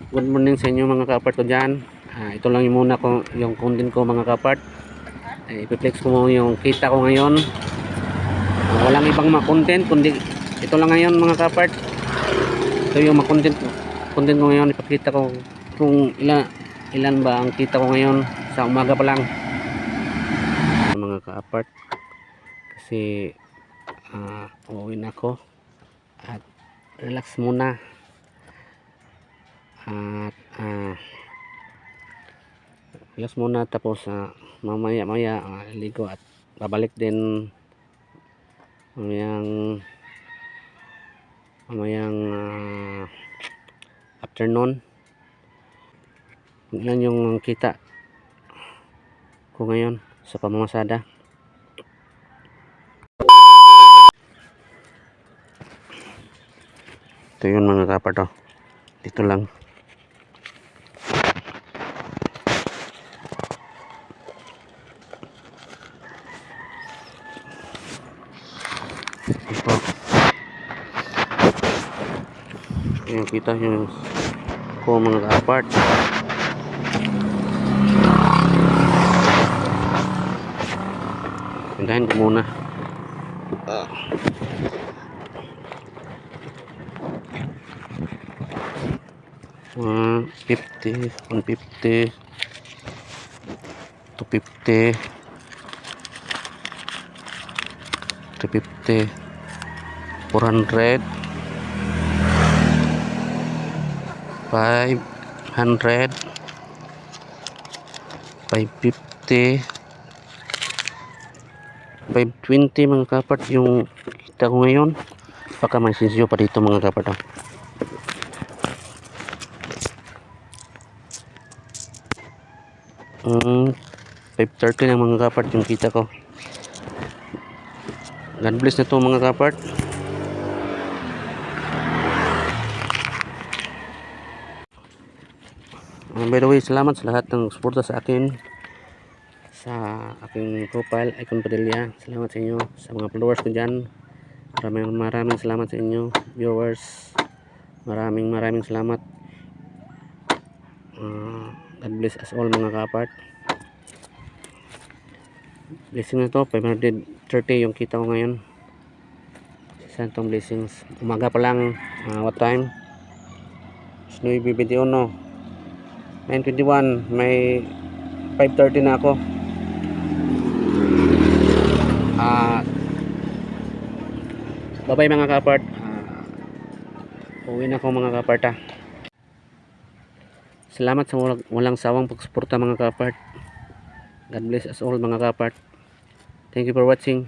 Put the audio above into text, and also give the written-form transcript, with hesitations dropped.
Good morning sa inyo mga kapart ko dyan. Ito lang yung muna ko, yung content ko mga kapart. Ipiplex ko mo yung kita ko ngayon. Walang ibang mga content kundi ito lang ngayon mga kapart. Ito yung mga content ko ngayon. Ipakita ko kung ilan ba ang kita ko ngayon sa umaga pa lang mga kapart. Kasi uuwi na ako at relax muna. At relax muna, tapos mamaya ligo at babalik din mamayang afternoon. Yan yung kita ko ngayon sa pamamasada. Ito yun mga kapart, dito lang. Ito yung kita nyo ko mga kapart. Hintayin ko muna. 150, 150, 250, 350, 400, 500, 550, 520 mga kapart yung kita ko ngayon. Baka may sensyo pa dito mga kapart. 530 ng mga kapart yung kita ko. God bless na to mga kapart. By the way, salamat sa lahat ng suporta sa akin sa aking profile Icon Padilla. Salamat sa inyo, sa mga followers ko dyan. Maraming salamat sa inyo viewers. Maraming salamat. God bless us all mga kapart. Blessing na to, 530 yung kita ko ngayon. Santong blessings. Umaga pa lang, what time? 9:21, 9:21, may 5:30 na ako. Bye-bye mga kapart. Uwi na ako mga kapart. Salamat sa walang sawang pagsuporta mga kapart. God bless us all mga kapart. Thank you for watching.